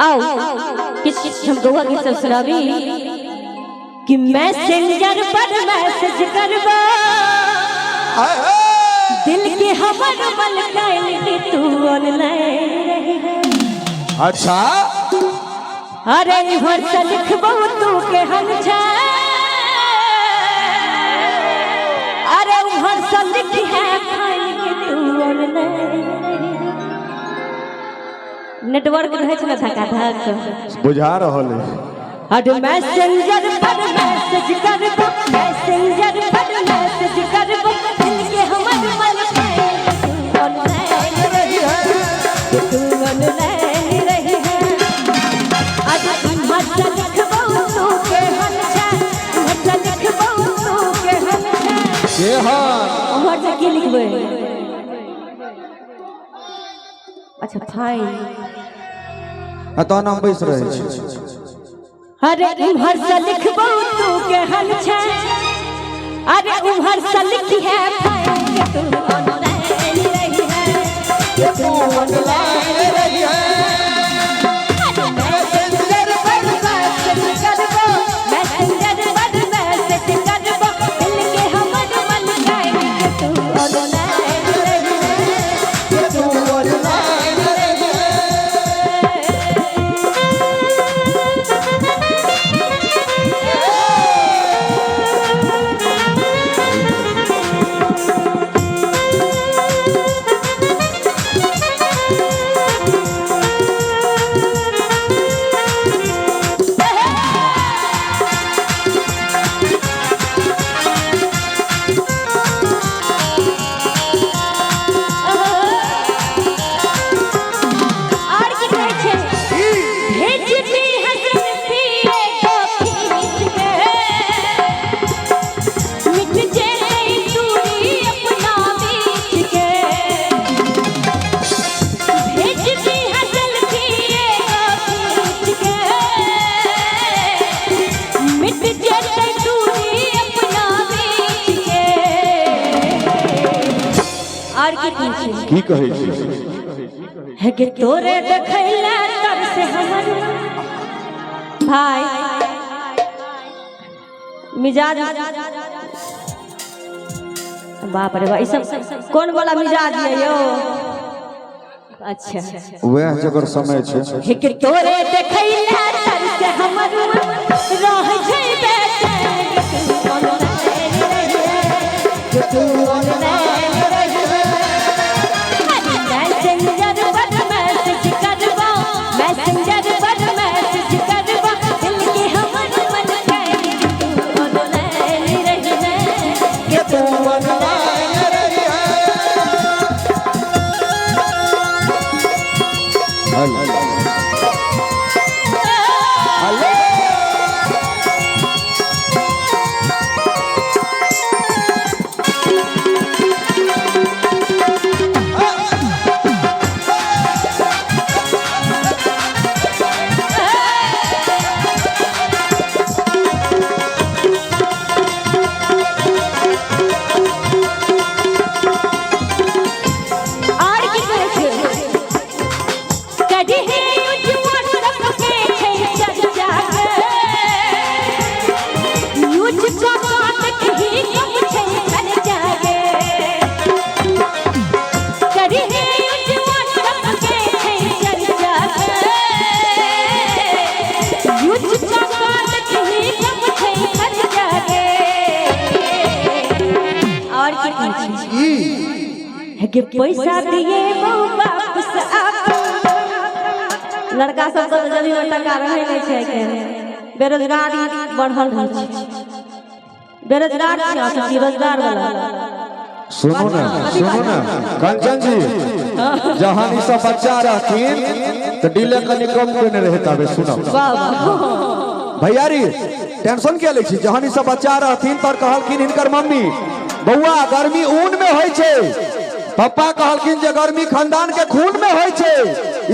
आओ किस हम गोवा की सब सुनावी कि मैसेंजर पर मैसेज करवा दिल के हमर मन कैल के तू ऑनलाइन रही है। अच्छा अरे इधर से लिखबो तू के हम छे अरे उधर से लिख है फाइल के तू ऑनलाइन नेटवर्क रहे छ ना धक्का धक बुझा रहल है। अरे मैसेंजर पर मैसेज करबो मैसेंजर पर मैसेज करबो दिल के हमर मन कैल ऑनलाइन रही है तू ऑनलाइन रही है। अरे इधर से लिखबो तू के हम छे इधर से लिखबो तू के हम छे के हां उधर से की लिखबे। अच्छा फाइन तो नाम बैस रहे छी। अरे उम्हर से लिखबो तू के हल छे अरे उम्हर से लिखी है फाइल के तू ऑनलाइन रही है तू ऑनलाइन रही है। मैसेंजर पर मैसेज करबो मैसेंजर पर मैसेज करबो दिल के हमर मन कैल के तू ऑनलाइन रही है तू ऑनलाइन रही है। की कहे छी है कि तोरे देखैला तब से हमर भाई मिजाज बाप रे भाई सब कौन वाला मिजाज है यो। अच्छा वह जगर समय छे है कि तोरे देखैला तब से हमर रह छै बेचैन तू ऑनलाइन रही है तू ऑनलाइन के पैसा दिए वापस लड़का सब तो जब टका रहे नहीं छै के बेरोजगारी बढ़ल रह छै बेरोजगार छै रोजगार वाला। सुनो ना कंचन जी जहां ई सब बच्चा रहथिन तो डिले कनी कम कोने रहता बे सुनो भैया रे टेंशन के ले छी जहां ई सब बच्चा रहथिन पर कहलखिन इनकर मम्मी बउआ गर्मी ऊन में होय छै पापा कहलखिन जे गर्मी खानदान के खून में होय छै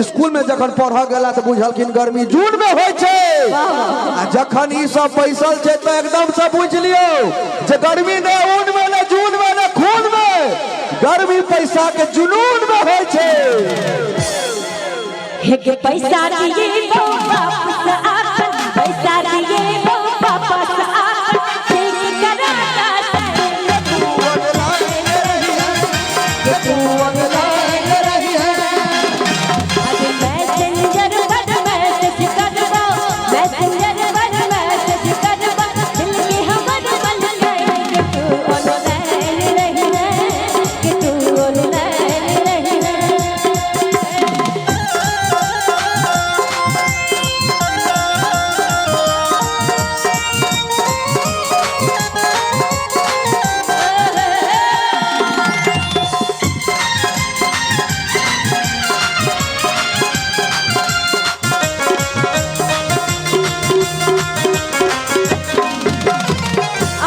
स्कूल में जखन पढ़ गेला तो बुझलखिन गर्मी जून में होय छै आ जखन ई सब बैसल छै तो एकदम से बुझ लियो जे गर्मी ने ऊन में ने जून में ने खून में गर्मी पैसा के जुनून में होय छै। के पैसा दिए वो वापस आकर, पैसा दिए वो वापस आकर, दिल कराता है तू ऑनलाइन रही है। अरे मैसेंजर पर मैसेज करवा, मैसेंजर पर मैसेज करवा, दिल के हमर बन गए कि तू ऑनलाइन रही है, कि तू ऑनलाइन रही है।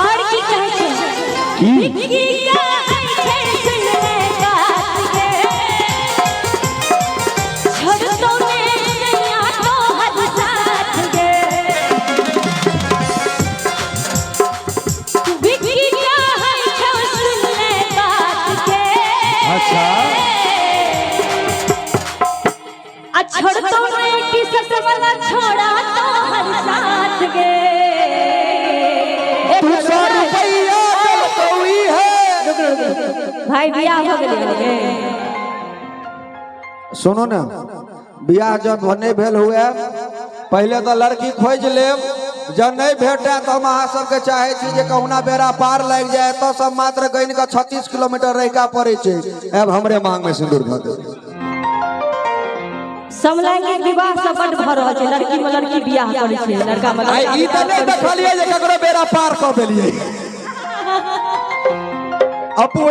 और की कहते हैं बिक्री का ऐसे सुन ले बात के, छोड़ तो नैया तो हद साथ के। बिक्री का ऐसे सुन ले बात के, अच्छा छोड़ तो नैया की सस वाला छोड़ा तो हद साथ के। 200 रुपया कोई है। भाई बियाह हो गए। सुनो ना, बियाह जब नहीं भेल हुए पहले तो लड़की खोज लेब, जब नहीं भेटे तो हम अहाँ सबके चाहे छी जे कहुना बेरा पार लग जाए तो सब मात्र गइन का 36 किलोमीटर रहिका पड़े छे। अब हमरे मांग में सिंदूर धऽ दे। समलैंगिक विवाह सब बड़ भऽ रहल छै, लड़की में लड़की बियाह करै छै, लड़का में लड़का। ई त नहीं देखलिए जे ककरो बेरा पार कऽ देलिए। अपू